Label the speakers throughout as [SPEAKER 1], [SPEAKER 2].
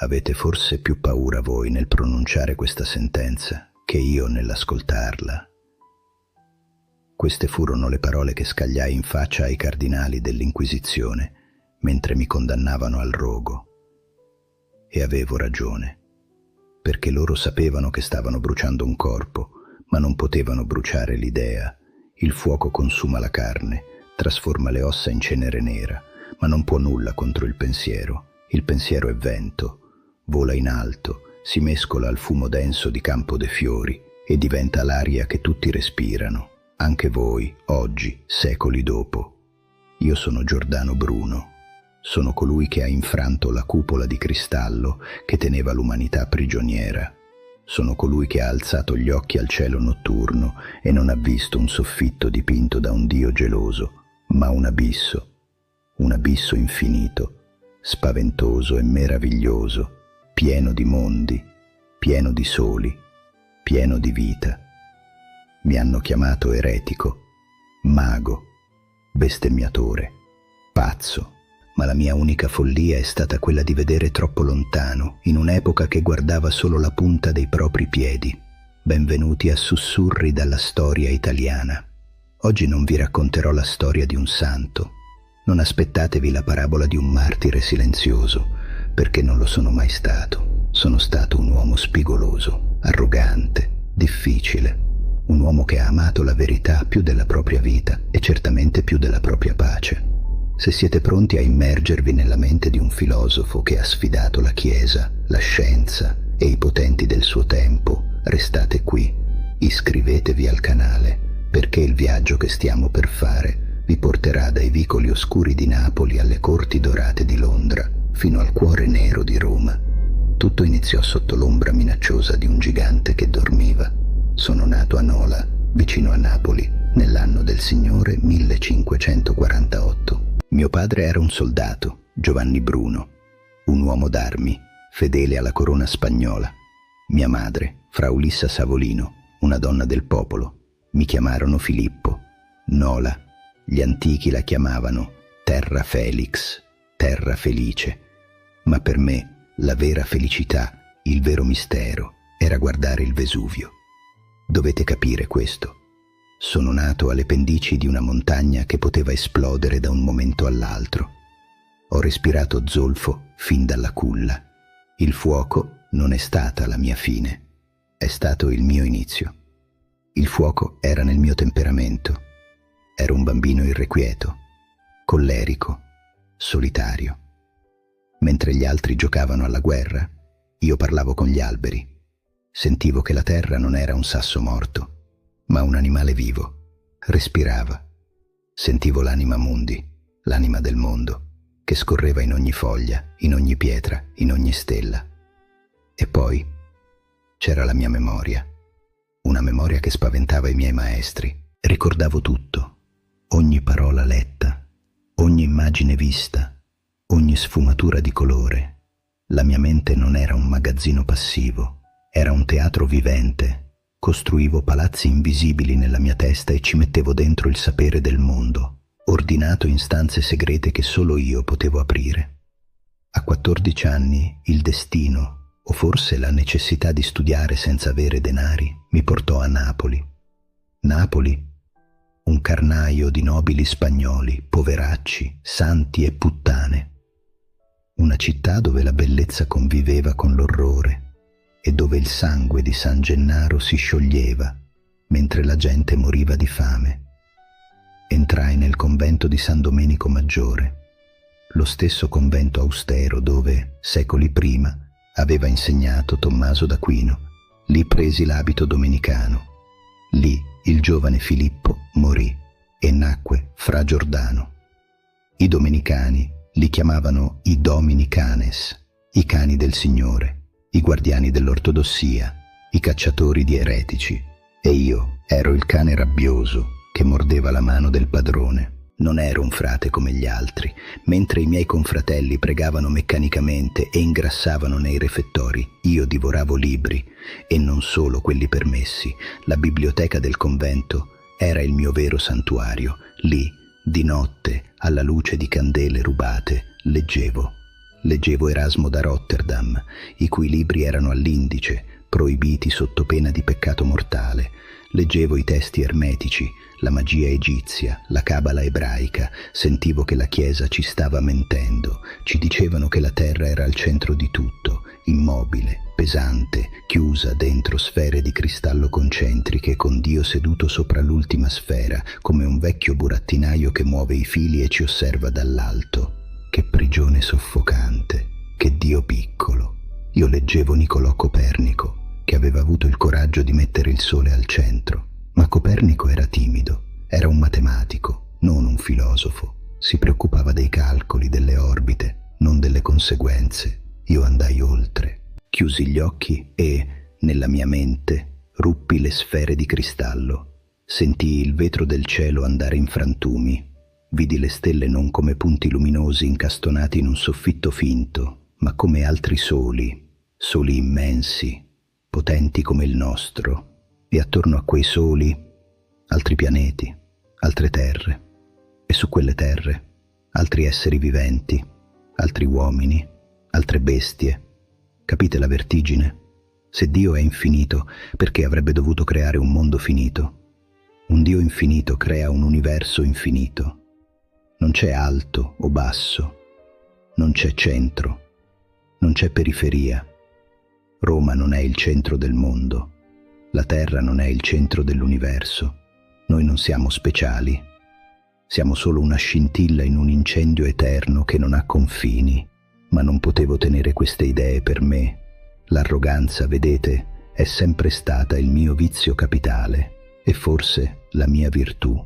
[SPEAKER 1] Avete forse più paura voi nel pronunciare questa sentenza che io nell'ascoltarla. Queste furono le parole che scagliai in faccia ai cardinali dell'Inquisizione mentre mi condannavano al rogo. E avevo ragione, perché loro sapevano che stavano bruciando un corpo, ma non potevano bruciare l'idea. Il fuoco consuma la carne, trasforma le ossa in cenere nera, ma non può nulla contro il pensiero. Il pensiero è vento, vola in alto, si mescola al fumo denso di Campo de' Fiori e diventa l'aria che tutti respirano, anche voi, oggi, secoli dopo. Io sono Giordano Bruno, sono colui che ha infranto la cupola di cristallo che teneva l'umanità prigioniera. Sono colui che ha alzato gli occhi al cielo notturno e non ha visto un soffitto dipinto da un dio geloso, ma un abisso infinito, spaventoso e meraviglioso, pieno di mondi, pieno di soli, pieno di vita. Mi hanno chiamato eretico, mago, bestemmiatore, pazzo, ma la mia unica follia è stata quella di vedere troppo lontano, in un'epoca che guardava solo la punta dei propri piedi. Benvenuti a Sussurri dalla storia italiana. Oggi non vi racconterò la storia di un santo. Non aspettatevi la parabola di un martire silenzioso, perché non lo sono mai stato. Sono stato un uomo spigoloso, arrogante, difficile. Un uomo che ha amato la verità più della propria vita e certamente più della propria pace. Se siete pronti a immergervi nella mente di un filosofo che ha sfidato la Chiesa, la scienza e i potenti del suo tempo, restate qui, iscrivetevi al canale, perché il viaggio che stiamo per fare vi porterà dai vicoli oscuri di Napoli alle corti dorate di Londra, fino al cuore nero di Roma. Tutto iniziò sotto l'ombra minacciosa di un gigante che dormiva. Sono nato a Nola, vicino a Napoli, nell'anno del Signore 1548. Mio padre era un soldato, Giovanni Bruno, un uomo d'armi, fedele alla corona spagnola. Mia madre, Fra Ulissa Savolino, una donna del popolo. Mi chiamarono Filippo. Nola, gli antichi la chiamavano Terra Felix, terra felice. Ma per me la vera felicità, il vero mistero, era guardare il Vesuvio. Dovete capire questo. Sono nato alle pendici di una montagna che poteva esplodere da un momento all'altro. Ho respirato zolfo fin dalla culla. Il fuoco non è stata la mia fine, è stato il mio inizio. Il fuoco era nel mio temperamento. Ero un bambino irrequieto, collerico, solitario. Mentre gli altri giocavano alla guerra, io parlavo con gli alberi. Sentivo che la terra non era un sasso morto, ma un animale vivo. Respirava. Sentivo l'anima mundi, l'anima del mondo, che scorreva in ogni foglia, in ogni pietra, in ogni stella. E poi c'era la mia memoria, una memoria che spaventava i miei maestri. Ricordavo tutto, ogni parola letta, ogni immagine vista, ogni sfumatura di colore. La mia mente non era un magazzino passivo, era un teatro vivente. Costruivo palazzi invisibili nella mia testa e ci mettevo dentro il sapere del mondo, ordinato in stanze segrete che solo io potevo aprire. A 14 anni il destino, o forse la necessità di studiare senza avere denari, mi portò a Napoli. Napoli, un carnaio di nobili spagnoli, poveracci, santi e puttane. Una città dove la bellezza conviveva con l'orrore e dove il sangue di San Gennaro si scioglieva mentre la gente moriva di fame. Entrai nel convento di San Domenico Maggiore, lo stesso convento austero dove, secoli prima, aveva insegnato Tommaso d'Aquino. Lì presi l'abito domenicano. Lì il giovane Filippo morì e nacque Fra Giordano. I domenicani li chiamavano i Dominicanes, i cani del Signore, i guardiani dell'ortodossia, i cacciatori di eretici, e io ero il cane rabbioso che mordeva la mano del padrone. Non ero un frate come gli altri. Mentre i miei confratelli pregavano meccanicamente e ingrassavano nei refettori, io divoravo libri, e non solo quelli permessi. La biblioteca del convento era il mio vero santuario. Lì, di notte, alla luce di candele rubate, leggevo. Leggevo Erasmo da Rotterdam, i cui libri erano all'indice, proibiti sotto pena di peccato mortale. Leggevo i testi ermetici, la magia egizia, la cabala ebraica. Sentivo che la Chiesa ci stava mentendo. Ci dicevano che la terra era al centro di tutto, immobile, pesante, chiusa dentro sfere di cristallo concentriche, con Dio seduto sopra l'ultima sfera, come un vecchio burattinaio che muove i fili e ci osserva dall'alto. Che prigione soffocante, che Dio piccolo. Io leggevo Niccolò Copernico, che aveva avuto il coraggio di mettere il sole al centro. Ma Copernico era timido, era un matematico, non un filosofo. Si preoccupava dei calcoli, delle orbite, non delle conseguenze. Io andai oltre. Chiusi gli occhi e, nella mia mente, ruppi le sfere di cristallo. Sentii il vetro del cielo andare in frantumi. Vidi le stelle non come punti luminosi incastonati in un soffitto finto, ma come altri soli, soli immensi, potenti come il nostro, e attorno a quei soli altri pianeti, altre terre, e su quelle terre altri esseri viventi, altri uomini, altre bestie. Capite la vertigine? Se Dio è infinito, perché avrebbe dovuto creare un mondo finito? Un Dio infinito crea un universo infinito. Non c'è alto o basso, non c'è centro, non c'è periferia. Roma non è il centro del mondo, la Terra non è il centro dell'universo. Noi non siamo speciali, siamo solo una scintilla in un incendio eterno che non ha confini. Ma non potevo tenere queste idee per me. L'arroganza, vedete, è sempre stata il mio vizio capitale e forse la mia virtù.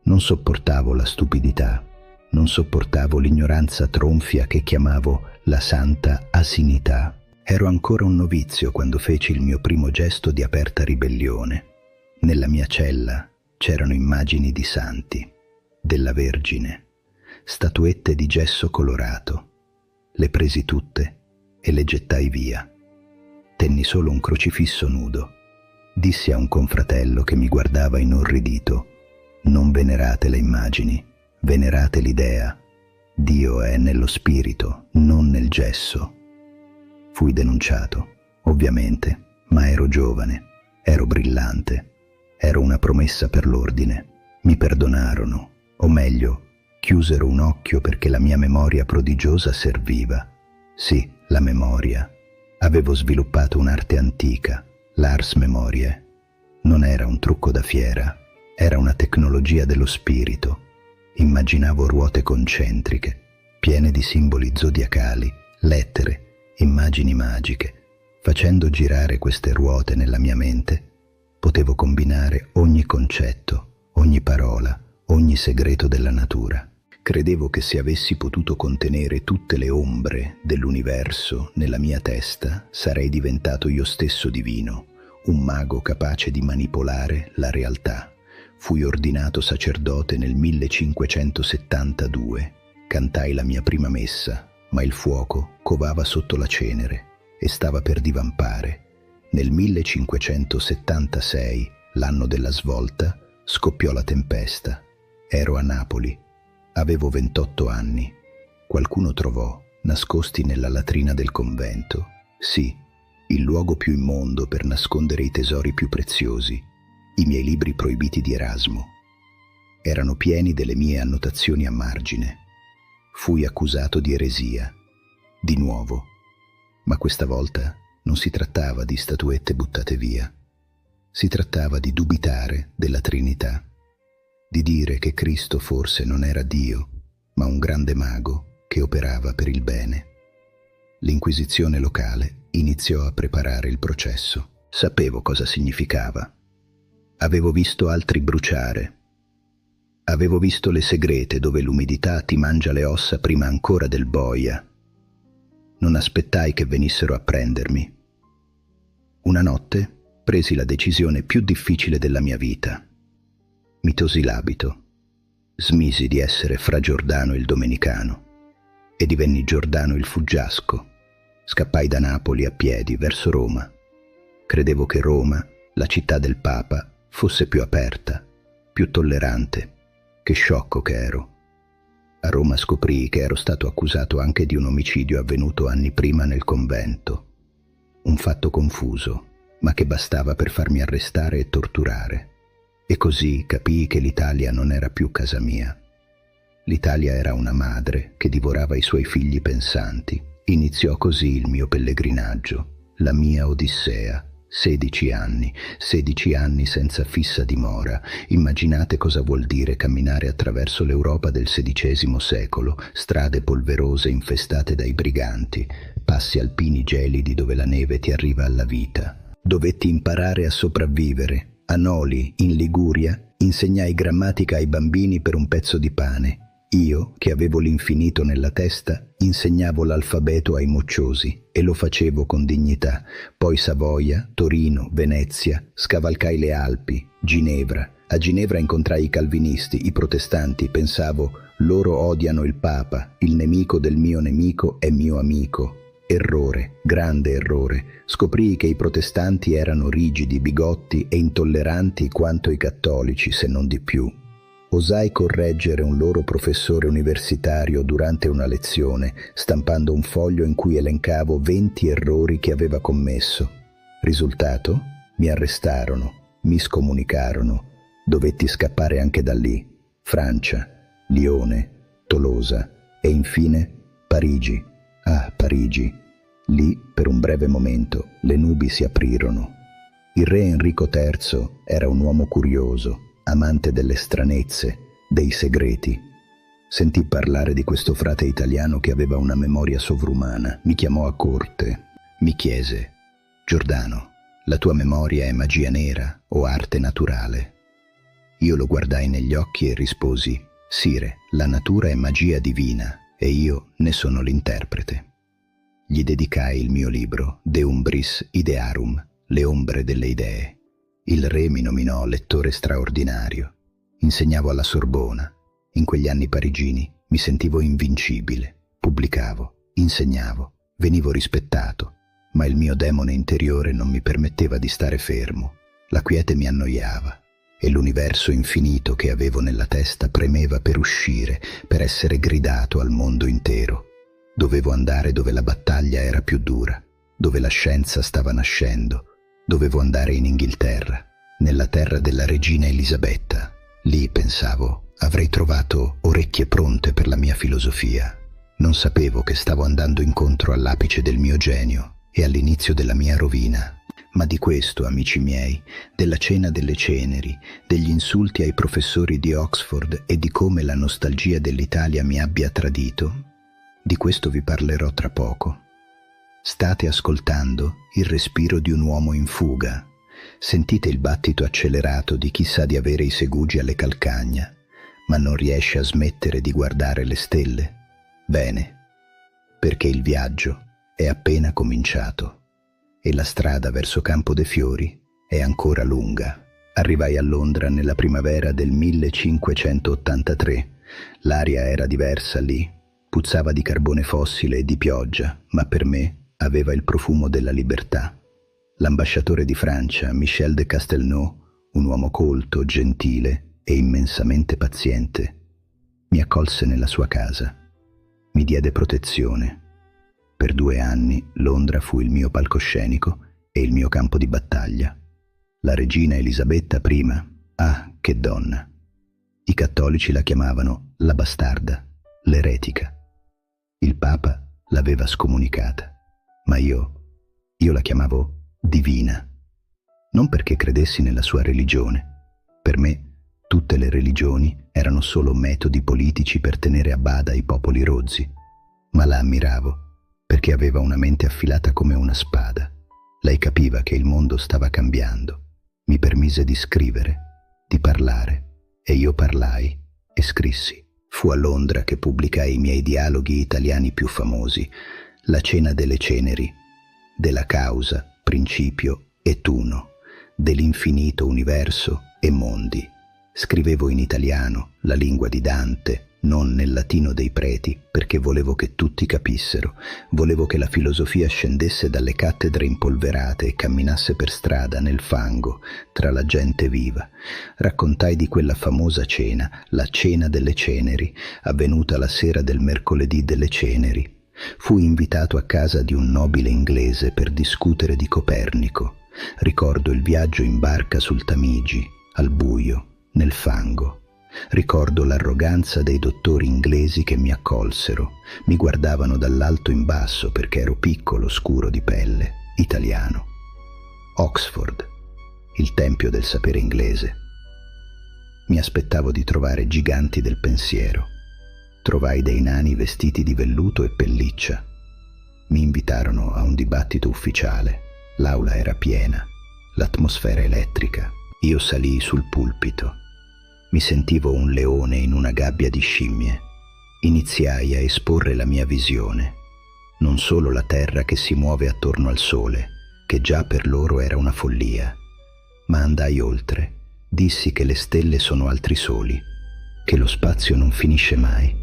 [SPEAKER 1] Non sopportavo la stupidità, non sopportavo l'ignoranza tronfia che chiamavo la santa asinità. Ero ancora un novizio quando feci il mio primo gesto di aperta ribellione. Nella mia cella c'erano immagini di santi, della Vergine, statuette di gesso colorato. Le presi tutte e le gettai via. Tenni solo un crocifisso nudo. Dissi a un confratello che mi guardava inorridito: non venerate le immagini, venerate l'idea. Dio è nello spirito, non nel gesso. Fui denunciato, ovviamente, ma ero giovane, ero brillante, ero una promessa per l'ordine. Mi perdonarono, o meglio, chiusero un occhio perché la mia memoria prodigiosa serviva. Sì, la memoria. Avevo sviluppato un'arte antica, l'ars memoriae. Non era un trucco da fiera, era una tecnologia dello spirito. Immaginavo ruote concentriche, piene di simboli zodiacali, lettere, immagini magiche. Facendo girare queste ruote nella mia mente, potevo combinare ogni concetto, ogni parola, ogni segreto della natura. Credevo che se avessi potuto contenere tutte le ombre dell'universo nella mia testa, sarei diventato io stesso divino, un mago capace di manipolare la realtà. Fui ordinato sacerdote nel 1572. Cantai la mia prima messa, ma il fuoco covava sotto la cenere e stava per divampare. Nel 1576, l'anno della svolta, scoppiò la tempesta. Ero a Napoli. Avevo 28 anni. Qualcuno trovò, nascosti nella latrina del convento, sì, il luogo più immondo per nascondere i tesori più preziosi, i miei libri proibiti di Erasmo. Erano pieni delle mie annotazioni a margine. Fui accusato di eresia, di nuovo, ma questa volta non si trattava di statuette buttate via. Si trattava di dubitare della Trinità, di dire che Cristo forse non era Dio, ma un grande mago che operava per il bene. L'Inquisizione locale iniziò a preparare il processo. Sapevo cosa significava. Avevo visto altri bruciare. Avevo visto le segrete dove l'umidità ti mangia le ossa prima ancora del boia. Non aspettai che venissero a prendermi. Una notte presi la decisione più difficile della mia vita. Mi tosi l'abito, smisi di essere Fra Giordano il Domenicano e divenni Giordano il Fuggiasco. Scappai da Napoli a piedi verso Roma. Credevo che Roma, la città del Papa, fosse più aperta, più tollerante. Che sciocco che ero. A Roma scoprii che ero stato accusato anche di un omicidio avvenuto anni prima nel convento. Un fatto confuso, ma che bastava per farmi arrestare e torturare. E così capii che l'Italia non era più casa mia. L'Italia era una madre che divorava i suoi figli pensanti. Iniziò così il mio pellegrinaggio, la mia odissea. 16 anni senza fissa dimora. Immaginate cosa vuol dire camminare attraverso l'Europa del XVI secolo, strade polverose infestate dai briganti, passi alpini gelidi dove la neve ti arriva alla vita. Dovetti imparare a sopravvivere. A Noli, in Liguria, insegnai grammatica ai bambini per un pezzo di pane. Io, che avevo l'infinito nella testa, insegnavo l'alfabeto ai mocciosi e lo facevo con dignità. Poi Savoia, Torino, Venezia, scavalcai le Alpi, Ginevra. A Ginevra incontrai i calvinisti, i protestanti. Pensavo, loro odiano il Papa, il nemico del mio nemico è mio amico. Errore, grande errore. Scoprii che i protestanti erano rigidi, bigotti e intolleranti quanto i cattolici, se non di più. Osai correggere un loro professore universitario durante una lezione, stampando un foglio in cui elencavo 20 errori che aveva commesso. Risultato? Mi arrestarono, mi scomunicarono. Dovetti scappare anche da lì. Francia, Lione, Tolosa e infine Parigi. Ah, Parigi. Lì, per un breve momento, le nubi si aprirono. Il re Enrico III era un uomo curioso, amante delle stranezze, dei segreti. Sentì parlare di questo frate italiano che aveva una memoria sovrumana. Mi chiamò a corte. Mi chiese: Giordano, la tua memoria è magia nera o arte naturale? Io lo guardai negli occhi e risposi: Sire, la natura è magia divina e io ne sono l'interprete. Gli dedicai il mio libro De Umbris Idearum, le ombre delle idee. Il re mi nominò lettore straordinario. Insegnavo alla Sorbona. In quegli anni parigini mi sentivo invincibile. Pubblicavo, insegnavo, venivo rispettato, ma il mio demone interiore non mi permetteva di stare fermo. La quiete mi annoiava e l'universo infinito che avevo nella testa premeva per uscire, per essere gridato al mondo intero. Dovevo andare dove la battaglia era più dura, dove la scienza stava nascendo. Dovevo andare in Inghilterra, nella terra della regina Elisabetta. Lì, pensavo, avrei trovato orecchie pronte per la mia filosofia. Non sapevo che stavo andando incontro all'apice del mio genio e all'inizio della mia rovina. Ma di questo, amici miei, della cena delle ceneri, degli insulti ai professori di Oxford e di come la nostalgia dell'Italia mi abbia tradito, di questo vi parlerò tra poco. State ascoltando il respiro di un uomo in fuga. Sentite il battito accelerato di chi sa di avere i segugi alle calcagna, ma non riesce a smettere di guardare le stelle? Bene, perché il viaggio è appena cominciato e la strada verso Campo de' Fiori è ancora lunga. Arrivai a Londra nella primavera del 1583. L'aria era diversa lì, puzzava di carbone fossile e di pioggia, ma per me aveva il profumo della libertà. L'ambasciatore di Francia, Michel de Castelnau, un uomo colto, gentile e immensamente paziente, mi accolse nella sua casa. Mi diede protezione. Per 2 anni Londra fu il mio palcoscenico e il mio campo di battaglia. La regina Elisabetta I, ah, che donna! I cattolici la chiamavano la bastarda, l'eretica. Il Papa l'aveva scomunicata. Ma io la chiamavo divina, non perché credessi nella sua religione. Per me tutte le religioni erano solo metodi politici per tenere a bada i popoli rozzi, ma la ammiravo perché aveva una mente affilata come una spada. Lei capiva che il mondo stava cambiando. Mi permise di scrivere, di parlare, e io parlai e scrissi. Fu a Londra che pubblicai i miei dialoghi italiani più famosi, La cena delle ceneri, della causa, principio e tuno, dell'infinito universo e mondi. Scrivevo in italiano, la lingua di Dante, non nel latino dei preti, perché volevo che tutti capissero, volevo che la filosofia scendesse dalle cattedre impolverate e camminasse per strada nel fango, tra la gente viva. Raccontai di quella famosa cena, la cena delle ceneri, avvenuta la sera del mercoledì delle ceneri. Fui invitato a casa di un nobile inglese per discutere di Copernico. Ricordo il viaggio in barca sul Tamigi, al buio, nel fango. Ricordo l'arroganza dei dottori inglesi che mi accolsero, mi guardavano dall'alto in basso perché ero piccolo, scuro di pelle, italiano. Oxford, il tempio del sapere inglese. Mi aspettavo di trovare giganti del pensiero. Trovai dei nani vestiti di velluto e pelliccia. Mi invitarono a un dibattito ufficiale. L'aula era piena, l'atmosfera elettrica. Io salii sul pulpito. Mi sentivo un leone in una gabbia di scimmie. Iniziai a esporre la mia visione. Non solo la terra che si muove attorno al sole, che già per loro era una follia, ma andai oltre. Dissi che le stelle sono altri soli, che lo spazio non finisce mai,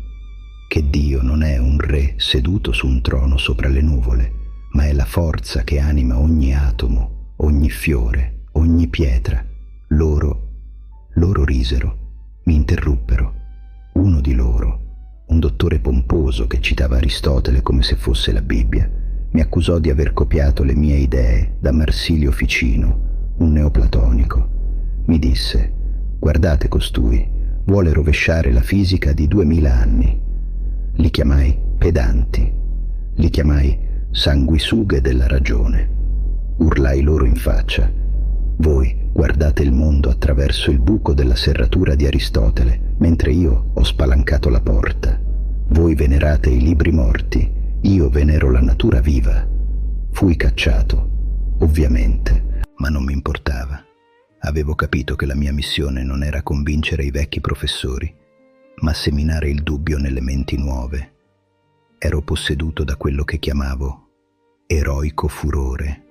[SPEAKER 1] che Dio non è un re seduto su un trono sopra le nuvole, ma è la forza che anima ogni atomo, ogni fiore, ogni pietra. Loro risero, mi interruppero. Uno di loro, un dottore pomposo che citava Aristotele come se fosse la Bibbia, mi accusò di aver copiato le mie idee da Marsilio Ficino, un neoplatonico. Mi disse: guardate costui, vuole rovesciare la fisica di 2000 anni. Li chiamai pedanti, li chiamai sanguisughe della ragione. Urlai loro in faccia: voi guardate il mondo attraverso il buco della serratura di Aristotele, mentre io ho spalancato la porta. Voi venerate i libri morti, io venero la natura viva. Fui cacciato, ovviamente, ma non mi importava. Avevo capito che la mia missione non era convincere i vecchi professori, ma seminare il dubbio nelle menti nuove. Ero posseduto da quello che chiamavo eroico furore.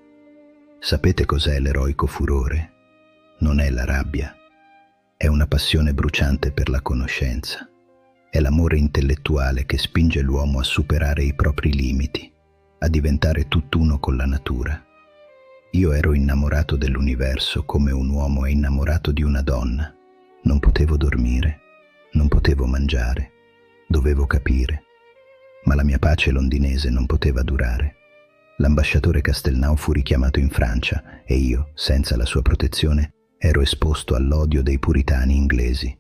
[SPEAKER 1] Sapete cos'è l'eroico furore? Non è la rabbia, è una passione bruciante per la conoscenza. È l'amore intellettuale che spinge l'uomo a superare i propri limiti, a diventare tutt'uno con la natura. Io ero innamorato dell'universo come un uomo è innamorato di una donna. Non potevo dormire, non potevo mangiare, dovevo capire. Ma la mia pace londinese non poteva durare. L'ambasciatore Castelnau fu richiamato in Francia e io, senza la sua protezione, ero esposto all'odio dei puritani inglesi.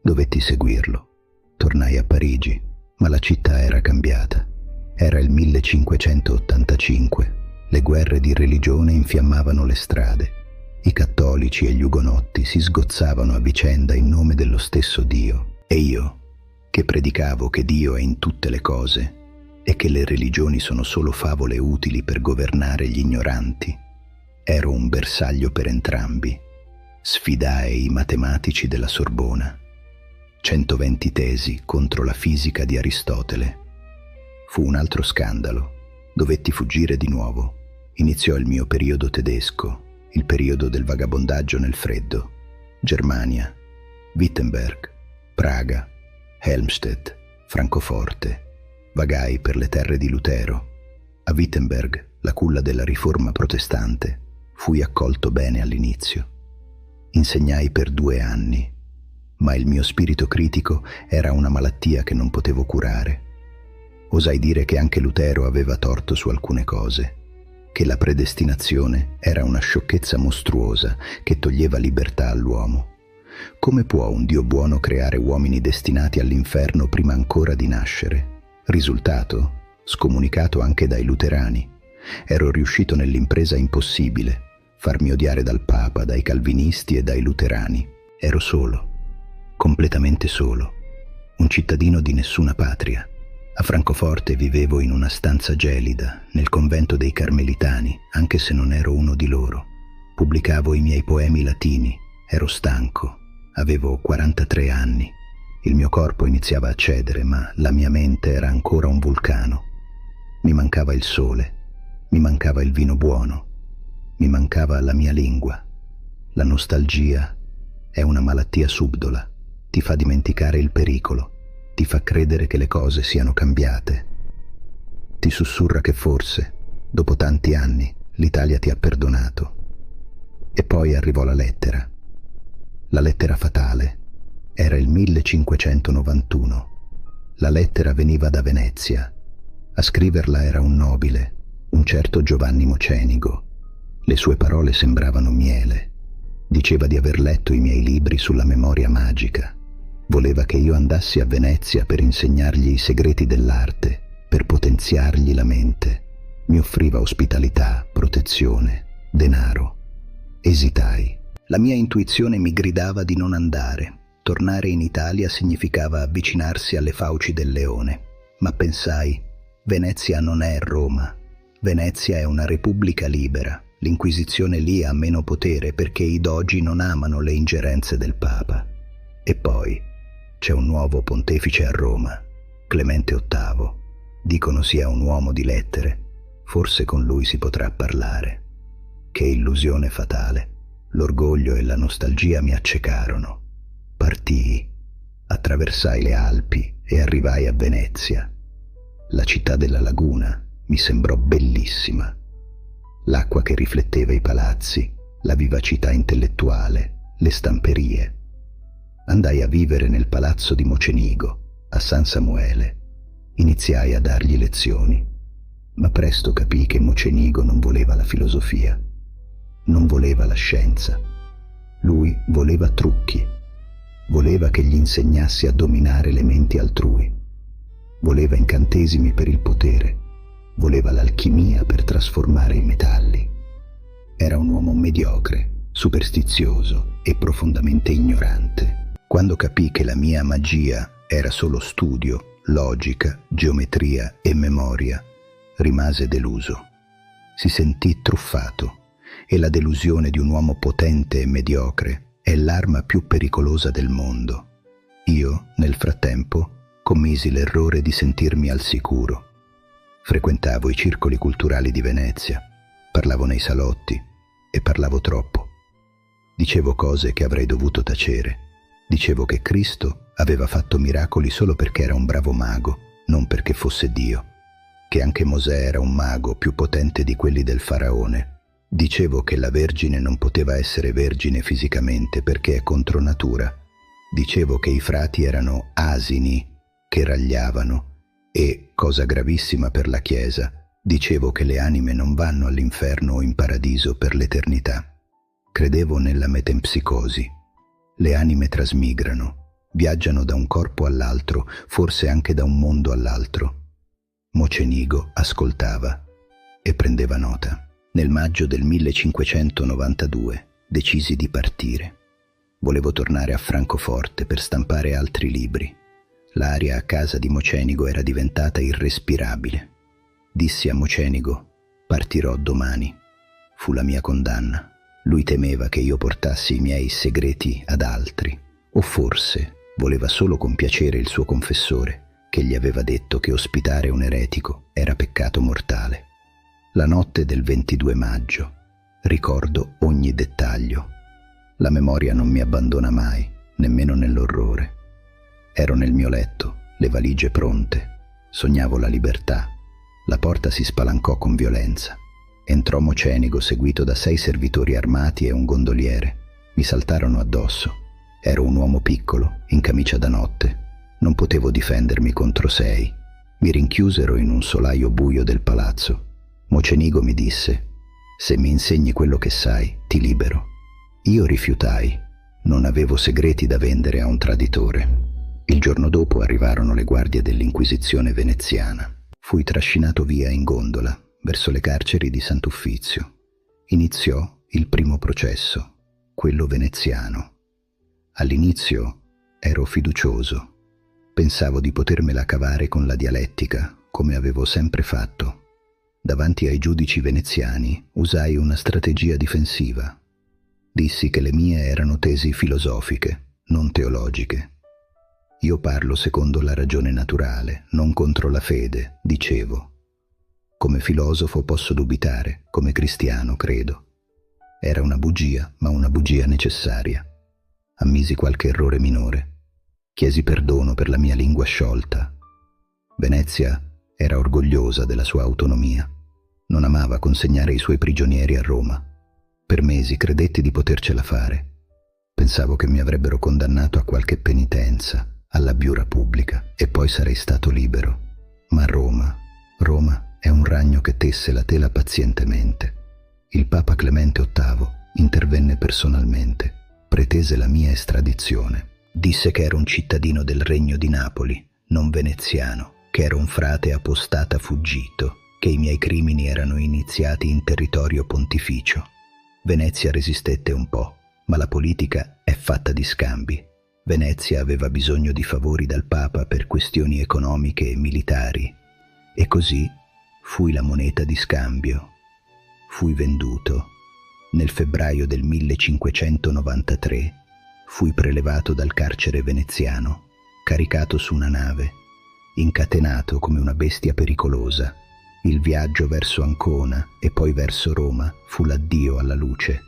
[SPEAKER 1] Dovetti seguirlo. Tornai a Parigi, ma la città era cambiata. Era il 1585. Le guerre di religione infiammavano le strade. I cattolici e gli ugonotti si sgozzavano a vicenda in nome dello stesso Dio. E io, che predicavo che Dio è in tutte le cose e che le religioni sono solo favole utili per governare gli ignoranti, ero un bersaglio per entrambi. Sfidai i matematici della Sorbona. 120 tesi contro la fisica di Aristotele. Fu un altro scandalo. Dovetti fuggire di nuovo. Iniziò il mio periodo tedesco, il periodo del vagabondaggio nel freddo. Germania, Wittenberg, Praga, Helmstedt, Francoforte. Vagai per le terre di Lutero. A Wittenberg, la culla della riforma protestante, fui accolto bene all'inizio. Insegnai per 2 anni, ma il mio spirito critico era una malattia che non potevo curare. Osai dire che anche Lutero aveva torto su alcune cose, che la predestinazione era una sciocchezza mostruosa che toglieva libertà all'uomo. Come può un Dio buono creare uomini destinati all'inferno prima ancora di nascere? Risultato? Scomunicato anche dai luterani. Ero riuscito nell'impresa impossibile, farmi odiare dal Papa, dai calvinisti e dai luterani. Ero solo, completamente solo, un cittadino di nessuna patria. A Francoforte vivevo in una stanza gelida, nel convento dei Carmelitani, anche se non ero uno di loro. Pubblicavo i miei poemi latini, ero stanco, avevo 43 anni. Il mio corpo iniziava a cedere, ma la mia mente era ancora un vulcano. Mi mancava il sole, mi mancava il vino buono, mi mancava la mia lingua. La nostalgia è una malattia subdola, ti fa dimenticare il pericolo. ti fa credere che le cose siano cambiate. Ti sussurra che forse, dopo tanti anni, l'Italia ti ha perdonato. E poi arrivò la lettera fatale. Era il 1591. La lettera veniva da Venezia. A scriverla era un nobile, un certo Giovanni Mocenigo. Le sue parole sembravano miele. Diceva di aver letto i miei libri sulla memoria magica. Voleva che io andassi a Venezia per insegnargli i segreti dell'arte, per potenziargli la mente. Mi offriva ospitalità, protezione, denaro. Esitai. La mia intuizione mi gridava di non andare. Tornare in Italia significava avvicinarsi alle fauci del leone. Ma pensai, Venezia non è Roma. Venezia è una repubblica libera. L'Inquisizione lì ha meno potere perché i dogi non amano le ingerenze del Papa. E poi c'è un nuovo pontefice a Roma, Clemente VIII. Dicono sia un uomo di lettere. Forse con lui si potrà parlare. Che illusione fatale. L'orgoglio e la nostalgia mi accecarono. Partii, attraversai le Alpi e arrivai a Venezia. La città della laguna mi sembrò bellissima. L'acqua che rifletteva i palazzi, la vivacità intellettuale, le stamperie. Andai a vivere nel palazzo di Mocenigo, a San Samuele. Iniziai a dargli lezioni, ma presto capii che Mocenigo non voleva la filosofia, non voleva la scienza. Lui voleva trucchi, voleva che gli insegnassi a dominare le menti altrui, voleva incantesimi per il potere, voleva l'alchimia per trasformare i metalli. Era un uomo mediocre, superstizioso e profondamente ignorante. Quando capì che la mia magia era solo studio, logica, geometria e memoria, rimase deluso. Si sentì truffato, e la delusione di un uomo potente e mediocre è l'arma più pericolosa del mondo. Io, nel frattempo, commisi l'errore di sentirmi al sicuro. Frequentavo i circoli culturali di Venezia, parlavo nei salotti e parlavo troppo. Dicevo cose che avrei dovuto tacere. Dicevo che Cristo aveva fatto miracoli solo perché era un bravo mago, non perché fosse Dio. Che anche Mosè era un mago più potente di quelli del faraone. Dicevo che la Vergine non poteva essere vergine fisicamente perché è contro natura. Dicevo che i frati erano asini che ragliavano e, cosa gravissima per la Chiesa, dicevo che le anime non vanno all'inferno o in paradiso per l'eternità. Credevo nella metempsicosi. Le anime trasmigrano, viaggiano da un corpo all'altro, forse anche da un mondo all'altro. Mocenigo ascoltava e prendeva nota. Nel maggio del 1592 decisi di partire. Volevo tornare a Francoforte per stampare altri libri. L'aria a casa di Mocenigo era diventata irrespirabile. Dissi a Mocenigo: partirò domani. Fu la mia condanna. Lui temeva che io portassi i miei segreti ad altri, o forse voleva solo compiacere il suo confessore, che gli aveva detto che ospitare un eretico era peccato mortale. La notte del 22 maggio. Ricordo ogni dettaglio. La memoria non mi abbandona mai, nemmeno nell'orrore. Ero nel mio letto, le valigie pronte. Sognavo la libertà. La porta si spalancò con violenza. Entrò Mocenigo seguito da 6 servitori armati e un gondoliere. Mi saltarono addosso. Ero un uomo piccolo, in camicia da notte. Non potevo difendermi contro 6. Mi rinchiusero in un solaio buio del palazzo. Mocenigo mi disse: se mi insegni quello che sai, ti libero. Io rifiutai. Non avevo segreti da vendere a un traditore. Il giorno dopo arrivarono le guardie dell'Inquisizione veneziana. Fui trascinato via in gondola verso le carceri di Sant'Uffizio. Iniziò il primo processo, quello veneziano. All'inizio ero fiducioso. Pensavo di potermela cavare con la dialettica, come avevo sempre fatto. Davanti ai giudici veneziani usai una strategia difensiva. Dissi che le mie erano tesi filosofiche, non teologiche. Io parlo secondo la ragione naturale, non contro la fede, dicevo. Come filosofo posso dubitare, come cristiano credo. Era una bugia, ma una bugia necessaria. Ammisi qualche errore minore. Chiesi perdono per la mia lingua sciolta. Venezia era orgogliosa della sua autonomia. Non amava consegnare i suoi prigionieri a Roma. Per mesi credetti di potercela fare. Pensavo che mi avrebbero condannato a qualche penitenza, all'abbiura pubblica, e poi sarei stato libero. Ma Roma è un ragno che tesse la tela pazientemente. Il Papa Clemente VIII intervenne personalmente, pretese la mia estradizione. Disse che ero un cittadino del Regno di Napoli, non veneziano, che ero un frate apostata fuggito, che i miei crimini erano iniziati in territorio pontificio. Venezia resistette un po', ma la politica è fatta di scambi. Venezia aveva bisogno di favori dal Papa per questioni economiche e militari, e così fui la moneta di scambio. Fui venduto. Nel febbraio del 1593 fui prelevato dal carcere veneziano, caricato su una nave, incatenato come una bestia pericolosa. Il viaggio verso Ancona e poi verso Roma fu l'addio alla luce.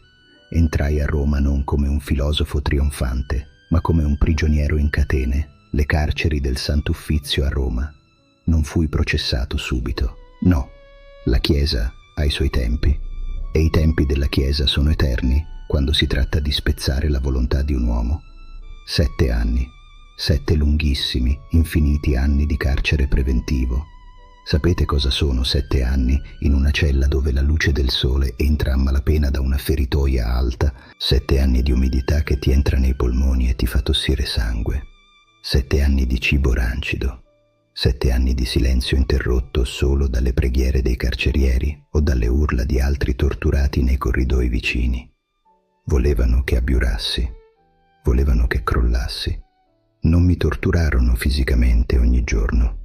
[SPEAKER 1] Entrai a Roma non come un filosofo trionfante, ma come un prigioniero in catene, le carceri del Sant'Uffizio a Roma. Non fui processato subito. No, la Chiesa ha i suoi tempi, e i tempi della Chiesa sono eterni quando si tratta di spezzare la volontà di un uomo. 7 anni, 7 lunghissimi, infiniti anni di carcere preventivo. Sapete cosa sono 7 anni in una cella dove la luce del sole entra a malapena da una feritoia alta? 7 anni di umidità che ti entra nei polmoni e ti fa tossire sangue. 7 anni di cibo rancido. 7 anni di silenzio interrotto solo dalle preghiere dei carcerieri o dalle urla di altri torturati nei corridoi vicini. Volevano che abbiurassi, volevano che crollassi. Non mi torturarono fisicamente ogni giorno.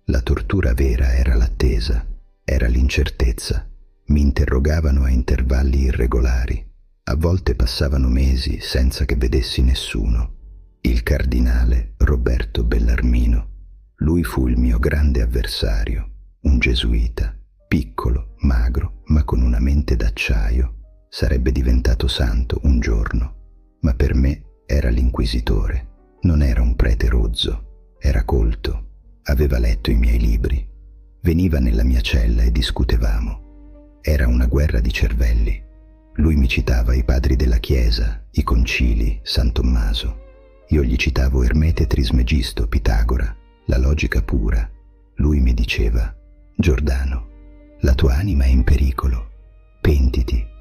[SPEAKER 1] La tortura vera era l'attesa, era l'incertezza. Mi interrogavano a intervalli irregolari. A volte passavano mesi senza che vedessi nessuno. Il cardinale Roberto Bellarmino. Lui fu il mio grande avversario, un gesuita, piccolo, magro, ma con una mente d'acciaio. Sarebbe diventato santo un giorno, ma per me era l'inquisitore. Non era un prete rozzo, era colto. Aveva letto i miei libri. Veniva nella mia cella e discutevamo. Era una guerra di cervelli. Lui mi citava i padri della Chiesa, i concili, San Tommaso. Io gli citavo Ermete Trismegisto, Pitagora, la logica pura. Lui mi diceva: Giordano, la tua anima è in pericolo. Pentiti.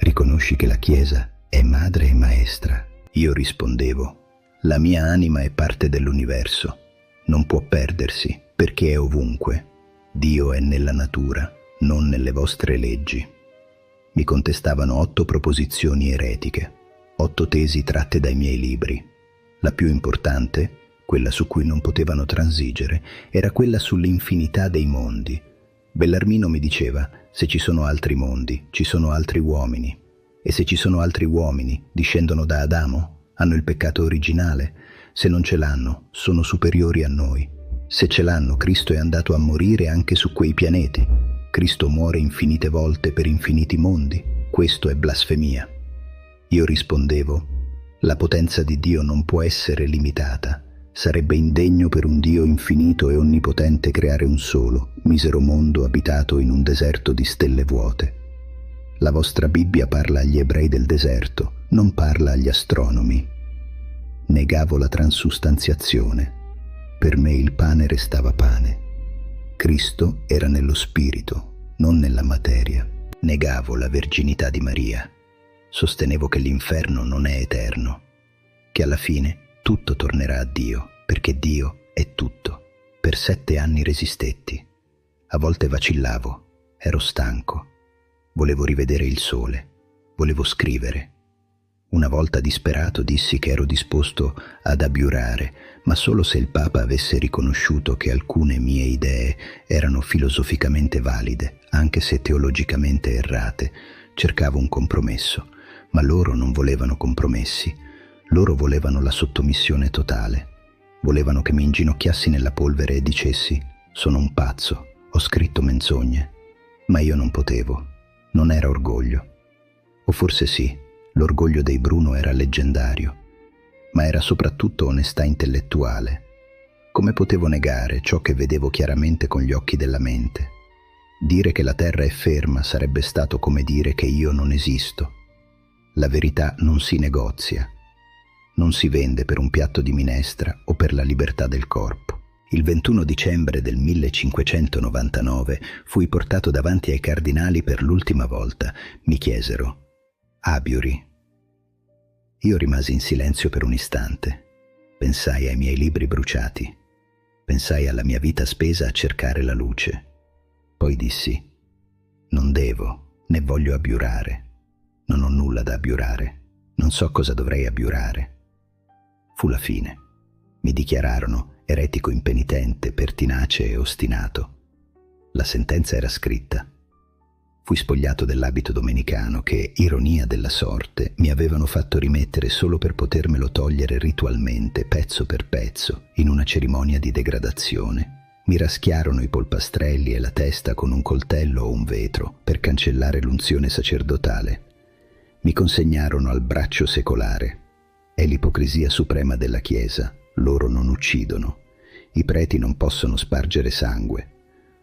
[SPEAKER 1] Riconosci che la Chiesa è madre e maestra. Io rispondevo: la mia anima è parte dell'universo. Non può perdersi, perché è ovunque. Dio è nella natura, non nelle vostre leggi. Mi contestavano 8 proposizioni eretiche, 8 tesi tratte dai miei libri. La più importante, quella su cui non potevano transigere, era quella sull'infinità dei mondi. Bellarmino mi diceva: se ci sono altri mondi, ci sono altri uomini. E se ci sono altri uomini, discendono da Adamo? Hanno il peccato originale? Se non ce l'hanno, sono superiori a noi. Se ce l'hanno, Cristo è andato a morire anche su quei pianeti. Cristo muore infinite volte per infiniti mondi. Questo è blasfemia. Io rispondevo: la potenza di Dio non può essere limitata. Sarebbe indegno per un Dio infinito e onnipotente creare un solo, misero mondo abitato in un deserto di stelle vuote. La vostra Bibbia parla agli ebrei del deserto, non parla agli astronomi. Negavo la transustanziazione. Per me il pane restava pane. Cristo era nello spirito, non nella materia. Negavo la verginità di Maria. Sostenevo che l'inferno non è eterno, che alla fine tutto tornerà a Dio, perché Dio è tutto. Per 7 anni resistetti. A volte vacillavo, ero stanco. Volevo rivedere il sole, volevo scrivere. Una volta disperato dissi che ero disposto ad abbiurare, ma solo se il Papa avesse riconosciuto che alcune mie idee erano filosoficamente valide, anche se teologicamente errate. Cercavo un compromesso, ma loro non volevano compromessi. Loro volevano la sottomissione totale. Volevano che mi inginocchiassi nella polvere e dicessi: sono un pazzo, ho scritto menzogne. Ma io non potevo, non era orgoglio. O forse sì. L'orgoglio dei Bruno era leggendario. ma era soprattutto onestà intellettuale. Come potevo negare ciò che vedevo chiaramente con gli occhi della mente? Dire che la terra è ferma sarebbe stato come dire che io non esisto. La verità non si negozia, non si vende per un piatto di minestra o per la libertà del corpo. Il 21 dicembre del 1599 fui portato davanti ai cardinali per l'ultima volta. Mi chiesero: "Abiuri?" Io rimasi in silenzio per un istante. Pensai ai miei libri bruciati. Pensai alla mia vita spesa a cercare la luce. Poi dissi: "Non devo, né voglio abbiurare. Non ho nulla da abbiurare. Non so cosa dovrei abbiurare." Fu la fine. Mi dichiararono eretico impenitente, pertinace e ostinato. La sentenza era scritta. Fui spogliato dell'abito domenicano che, ironia della sorte, mi avevano fatto rimettere solo per potermelo togliere ritualmente, pezzo per pezzo, in una cerimonia di degradazione. Mi raschiarono i polpastrelli e la testa con un coltello o un vetro per cancellare l'unzione sacerdotale. Mi consegnarono al braccio secolare. È l'ipocrisia suprema della Chiesa. Loro non uccidono. I preti non possono spargere sangue.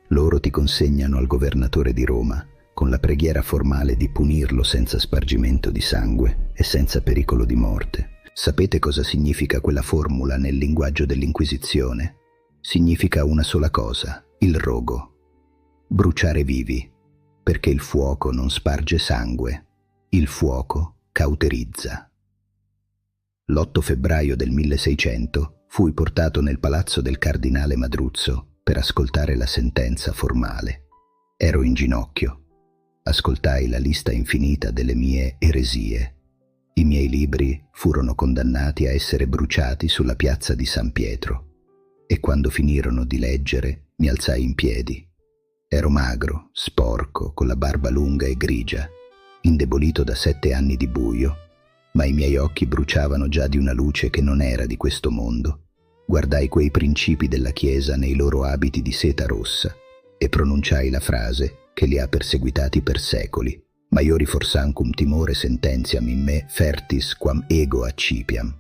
[SPEAKER 1] Loro ti consegnano al governatore di Roma, con la preghiera formale di punirlo senza spargimento di sangue e senza pericolo di morte. Sapete cosa significa quella formula nel linguaggio dell'Inquisizione? Significa una sola cosa: il rogo. Bruciare vivi, perché il fuoco non sparge sangue, il fuoco cauterizza. L'8 febbraio del 1600 fui portato nel palazzo del cardinale Madruzzo per ascoltare la sentenza formale. Ero in ginocchio. Ascoltai la lista infinita delle mie eresie. I miei libri furono condannati a essere bruciati sulla piazza di San Pietro. E quando finirono di leggere, mi alzai in piedi. Ero magro, sporco, con la barba lunga e grigia, indebolito da 7 anni di buio, ma i miei occhi bruciavano già di una luce che non era di questo mondo. Guardai quei principi della Chiesa nei loro abiti di seta rossa e pronunciai la frase che li ha perseguitati per secoli: "Maiori forsancum timore sententiam in me fertis quam ego accipiam."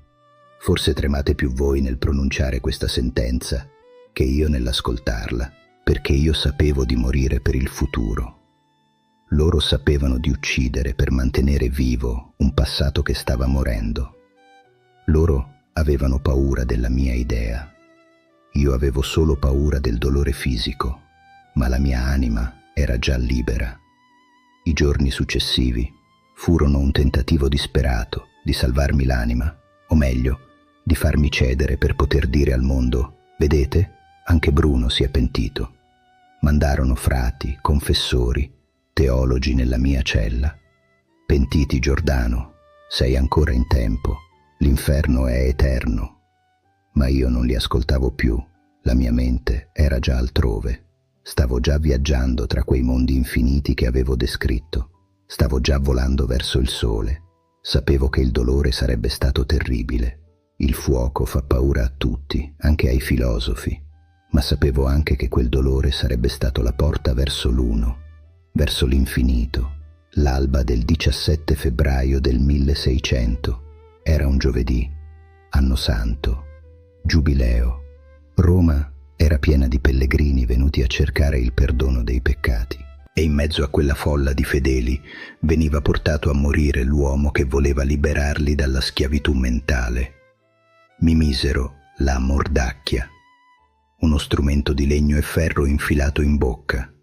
[SPEAKER 1] Forse tremate più voi nel pronunciare questa sentenza che io nell'ascoltarla, perché io sapevo di morire per il futuro. Loro sapevano di uccidere per mantenere vivo un passato che stava morendo. Loro avevano paura della mia idea. Io avevo solo paura del dolore fisico, ma la mia anima era già libera. I giorni successivi furono un tentativo disperato di salvarmi l'anima, o meglio, di farmi cedere per poter dire al mondo: "Vedete, anche Bruno si è pentito." Mandarono frati, confessori, teologi nella mia cella. "Pentiti, Giordano, sei ancora in tempo, l'inferno è eterno." Ma io non li ascoltavo più, la mia mente era già altrove. Stavo già viaggiando tra quei mondi infiniti che avevo descritto. Stavo già volando verso il sole. Sapevo che il dolore sarebbe stato terribile. Il fuoco fa paura a tutti, anche ai filosofi. Ma sapevo anche che quel dolore sarebbe stato la porta verso l'uno, verso l'infinito. L'alba del 17 febbraio del 1600. Era un giovedì, anno santo, giubileo. Roma era piena di pellegrini venuti a cercare il perdono dei peccati. E in mezzo a quella folla di fedeli veniva portato a morire l'uomo che voleva liberarli dalla schiavitù mentale. Mi misero la mordacchia, uno strumento di legno e ferro infilato in bocca.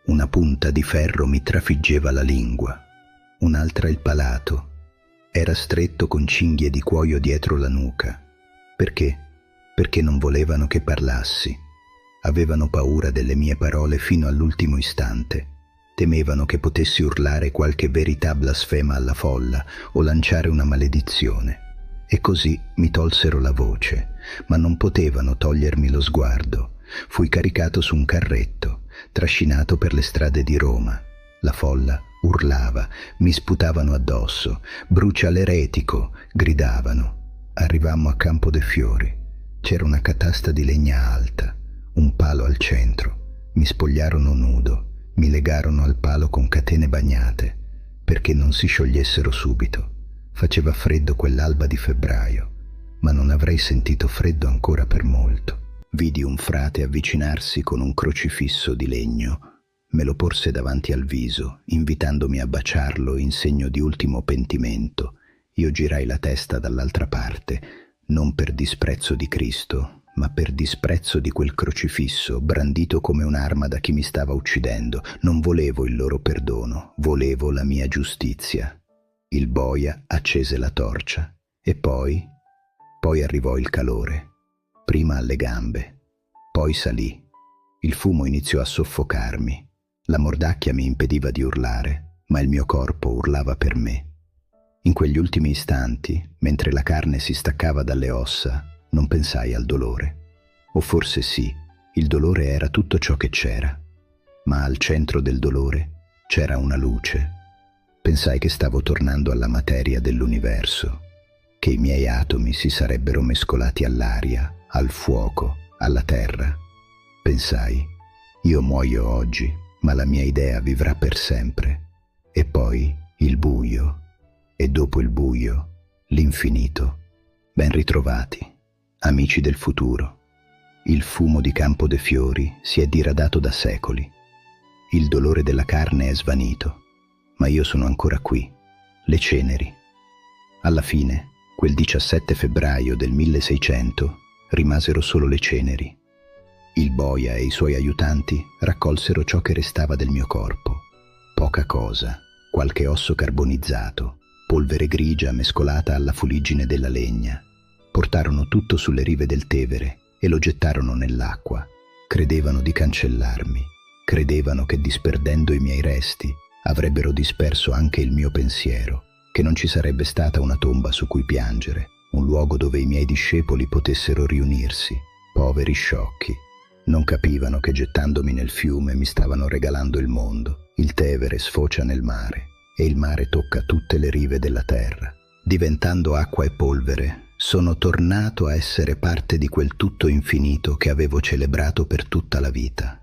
[SPEAKER 1] Una punta di ferro mi trafiggeva la lingua, un'altra il palato. Era stretto con cinghie di cuoio dietro la nuca. Perché? Perché non volevano che parlassi. Avevano paura delle mie parole fino all'ultimo istante. Temevano che potessi urlare qualche verità blasfema alla folla o lanciare una maledizione. E così mi tolsero la voce, ma non potevano togliermi lo sguardo. Fui caricato su un carretto, trascinato per le strade di Roma. La folla urlava, mi sputavano addosso. "Brucia l'eretico!" gridavano. Arrivammo a Campo dei Fiori. C'era una catasta di legna alta, un palo al centro. Mi spogliarono nudo, mi legarono al palo con catene bagnate, perché non si sciogliessero subito. Faceva freddo quell'alba di febbraio. ma non avrei sentito freddo ancora per molto. Vidi un frate avvicinarsi con un crocifisso di legno. Me lo porse davanti al viso, invitandomi a baciarlo in segno di ultimo pentimento. Io girai la testa dall'altra parte, non per disprezzo di Cristo, ma per disprezzo di quel crocifisso, brandito come un'arma da chi mi stava uccidendo. Non volevo il loro perdono, volevo la mia giustizia. Il boia accese la torcia e poi arrivò il calore, prima alle gambe, poi salì. Il fumo iniziò a soffocarmi. La mordacchia mi impediva di urlare, ma il mio corpo urlava per me. In quegli ultimi istanti, mentre la carne si staccava dalle ossa, non pensai al dolore. O forse sì, il dolore era tutto ciò che c'era, ma al centro del dolore c'era una luce. Pensai che stavo tornando alla materia dell'universo, che i miei atomi si sarebbero mescolati all'aria, al fuoco, alla terra. Pensai, io muoio oggi, ma la mia idea vivrà per sempre. E poi il buio, e dopo il buio, l'infinito. Ben ritrovati, amici del futuro. Il fumo di Campo de' Fiori si è diradato da secoli. Il dolore della carne è svanito, ma io sono ancora qui, le ceneri. Alla fine, quel 17 febbraio del 1600, rimasero solo le ceneri. Il boia e i suoi aiutanti raccolsero ciò che restava del mio corpo. Poca cosa, qualche osso carbonizzato, polvere grigia mescolata alla fuliggine della legna. Portarono tutto sulle rive del Tevere e lo gettarono nell'acqua. Credevano di cancellarmi, credevano che disperdendo i miei resti avrebbero disperso anche il mio pensiero, che non ci sarebbe stata una tomba su cui piangere, un luogo dove i miei discepoli potessero riunirsi. Poveri sciocchi. Non capivano che gettandomi nel fiume mi stavano regalando il mondo. Il Tevere sfocia nel mare e il mare tocca tutte le rive della terra. Diventando acqua e polvere, sono tornato a essere parte di quel tutto infinito che avevo celebrato per tutta la vita.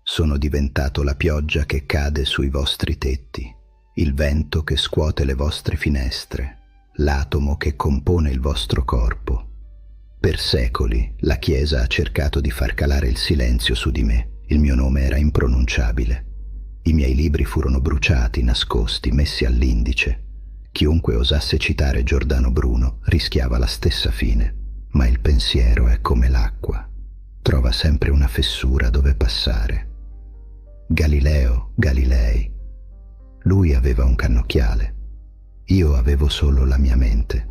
[SPEAKER 1] Sono diventato la pioggia che cade sui vostri tetti, il vento che scuote le vostre finestre, l'atomo che compone il vostro corpo. Per secoli la Chiesa ha cercato di far calare il silenzio su di me. Il mio nome era impronunciabile. I miei libri furono bruciati, nascosti, messi all'indice. Chiunque osasse citare Giordano Bruno rischiava la stessa fine. Ma il pensiero è come l'acqua. Trova sempre una fessura dove passare. Galileo Galilei. Lui aveva un cannocchiale. Io avevo solo la mia mente.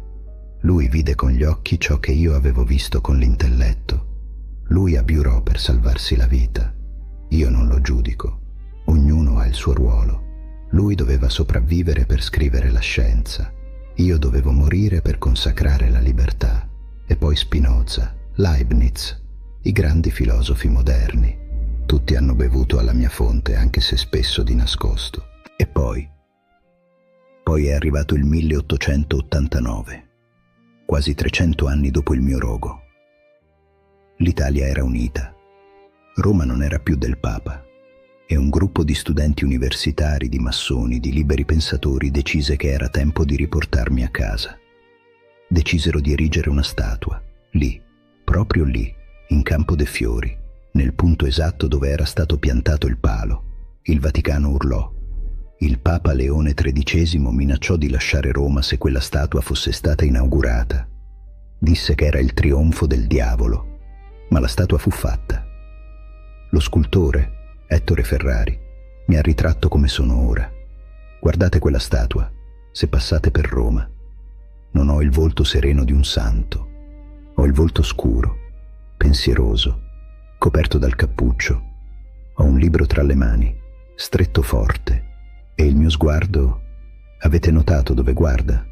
[SPEAKER 1] Lui vide con gli occhi ciò che io avevo visto con l'intelletto. Lui abiurò per salvarsi la vita. Io non lo giudico. Ognuno ha il suo ruolo. Lui doveva sopravvivere per scrivere la scienza. Io dovevo morire per consacrare la libertà. E poi Spinoza, Leibniz, i grandi filosofi moderni. Tutti hanno bevuto alla mia fonte, anche se spesso di nascosto. E poi è arrivato il 1889. Quasi 300 anni dopo il mio rogo. L'Italia era unita. Roma non era più del Papa. E un gruppo di studenti universitari, di massoni, di liberi pensatori decise che era tempo di riportarmi a casa. Decisero di erigere una statua, lì, proprio lì, in Campo de' Fiori, nel punto esatto dove era stato piantato il palo. Il Vaticano urlò. Il Papa Leone XIII minacciò di lasciare Roma se quella statua fosse stata inaugurata. Disse che era il trionfo del diavolo, ma la statua fu fatta. Lo scultore, Ettore Ferrari, mi ha ritratto come sono ora. Guardate quella statua, se passate per Roma. Non ho il volto sereno di un santo. Ho il volto scuro, pensieroso, coperto dal cappuccio. Ho un libro tra le mani, stretto forte. E il mio sguardo, avete notato dove guarda?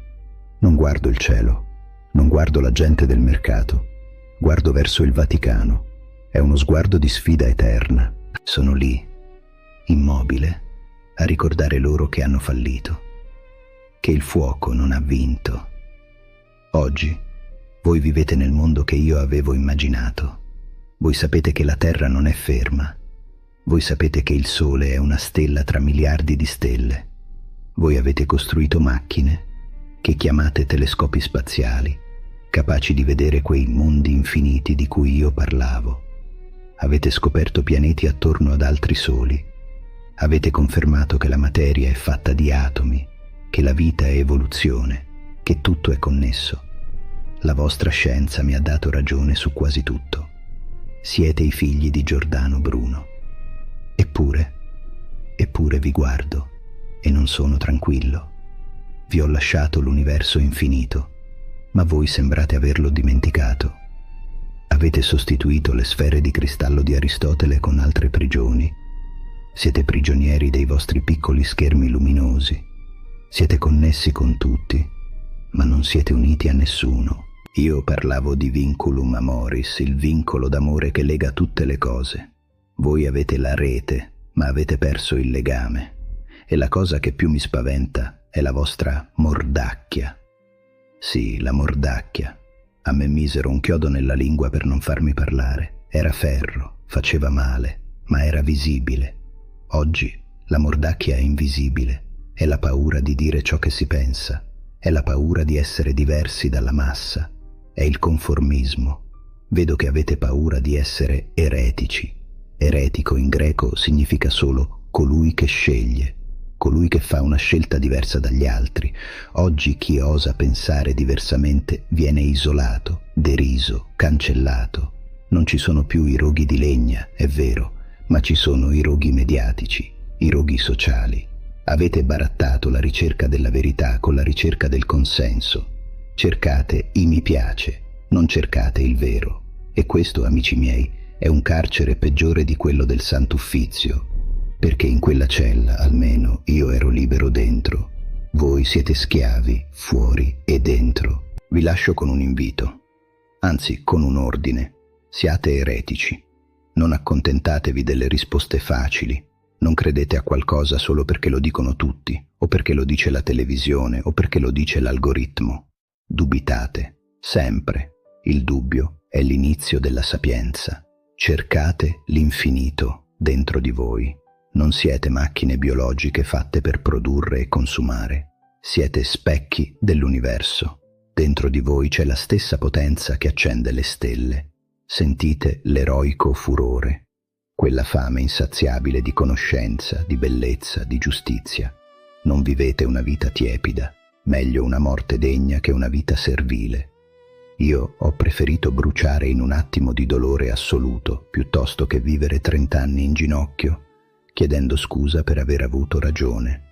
[SPEAKER 1] Non guardo il cielo, non guardo la gente del mercato, guardo verso il Vaticano. È uno sguardo di sfida eterna. Sono lì, immobile, a ricordare loro che hanno fallito, che il fuoco non ha vinto. Oggi voi vivete nel mondo che io avevo immaginato. Voi sapete che la terra non è ferma. Voi sapete che il Sole è una stella tra miliardi di stelle. Voi avete costruito macchine che chiamate telescopi spaziali, capaci di vedere quei mondi infiniti di cui io parlavo. Avete scoperto pianeti attorno ad altri soli. Avete confermato che la materia è fatta di atomi, che la vita è evoluzione, che tutto è connesso. La vostra scienza mi ha dato ragione su quasi tutto. Siete i figli di Giordano Bruno. Eppure vi guardo e non sono tranquillo. Vi ho lasciato l'universo infinito, ma voi sembrate averlo dimenticato. Avete sostituito le sfere di cristallo di Aristotele con altre prigioni. Siete prigionieri dei vostri piccoli schermi luminosi. Siete connessi con tutti, ma non siete uniti a nessuno. Io parlavo di vinculum amoris, il vincolo d'amore che lega tutte le cose. Voi avete la rete, ma avete perso il legame. E la cosa che più mi spaventa è la vostra mordacchia. Sì, la mordacchia. A me misero un chiodo nella lingua per non farmi parlare. Era ferro, faceva male, ma era visibile. Oggi la mordacchia è invisibile. È la paura di dire ciò che si pensa. È la paura di essere diversi dalla massa. È il conformismo. Vedo che avete paura di essere eretici. Eretico in greco significa solo colui che sceglie, colui che fa una scelta diversa dagli altri. Oggi chi osa pensare diversamente viene isolato, deriso, cancellato. Non ci sono più i roghi di legna, è vero, ma ci sono i roghi mediatici, i roghi sociali. Avete barattato la ricerca della verità con la ricerca del consenso. Cercate i mi piace, non cercate il vero. E questo, amici miei, è un carcere peggiore di quello del Sant'Uffizio, perché in quella cella, almeno, io ero libero dentro. Voi siete schiavi, fuori e dentro. Vi lascio con un invito, anzi con un ordine. Siate eretici. Non accontentatevi delle risposte facili. Non credete a qualcosa solo perché lo dicono tutti, o perché lo dice la televisione, o perché lo dice l'algoritmo. Dubitate, sempre. Il dubbio è l'inizio della sapienza. Cercate l'infinito dentro di voi. Non siete macchine biologiche fatte per produrre e consumare. Siete specchi dell'universo. Dentro di voi c'è la stessa potenza che accende le stelle. Sentite l'eroico furore, quella fame insaziabile di conoscenza, di bellezza, di giustizia. Non vivete una vita tiepida, meglio una morte degna che una vita servile. Io ho preferito bruciare in un attimo di dolore assoluto piuttosto che vivere 30 anni in ginocchio, chiedendo scusa per aver avuto ragione.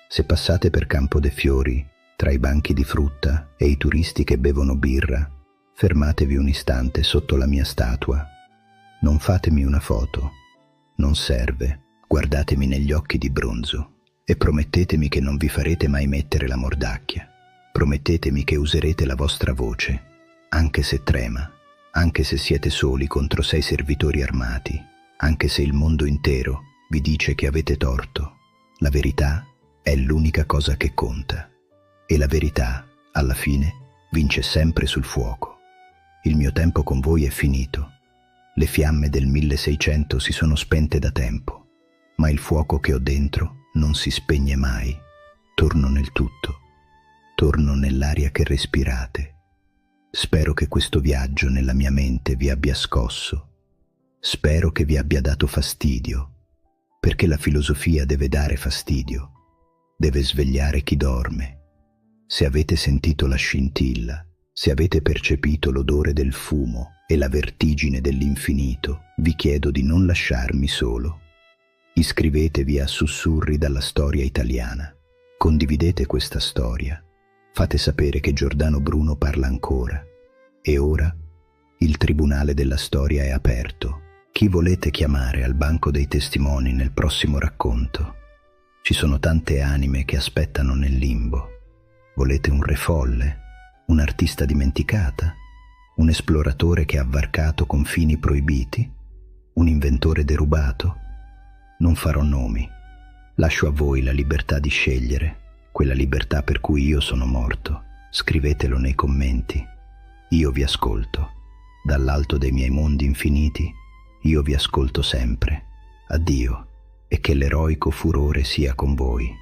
[SPEAKER 1] Se passate per Campo de' Fiori, tra i banchi di frutta e i turisti che bevono birra, fermatevi un istante sotto la mia statua. Non fatemi una foto, non serve. Guardatemi negli occhi di bronzo e promettetemi che non vi farete mai mettere la mordacchia. Promettetemi che userete la vostra voce, anche se trema, anche se siete soli contro 6 servitori armati, anche se il mondo intero vi dice che avete torto. La verità è l'unica cosa che conta. E la verità, alla fine, vince sempre sul fuoco. Il mio tempo con voi è finito. Le fiamme del 1600 si sono spente da tempo, ma il fuoco che ho dentro non si spegne mai. Torno nel tutto. Torno nell'aria che respirate. Spero che questo viaggio nella mia mente vi abbia scosso. Spero che vi abbia dato fastidio, perché la filosofia deve dare fastidio, deve svegliare chi dorme. Se avete sentito la scintilla, se avete percepito l'odore del fumo e la vertigine dell'infinito, vi chiedo di non lasciarmi solo. Iscrivetevi a Sussurri dalla Storia Italiana. Condividete questa storia. Fate sapere che Giordano Bruno parla ancora. E ora il Tribunale della Storia è aperto. Chi volete chiamare al banco dei testimoni nel prossimo racconto? Ci sono tante anime che aspettano nel limbo. Volete un re folle? Un'artista dimenticata? Un esploratore che ha varcato confini proibiti? Un inventore derubato? Non farò nomi. Lascio a voi la libertà di scegliere, quella libertà per cui io sono morto. Scrivetelo nei commenti. Io vi ascolto. Dall'alto dei miei mondi infiniti, io vi ascolto sempre. Addio, e che l'eroico furore sia con voi.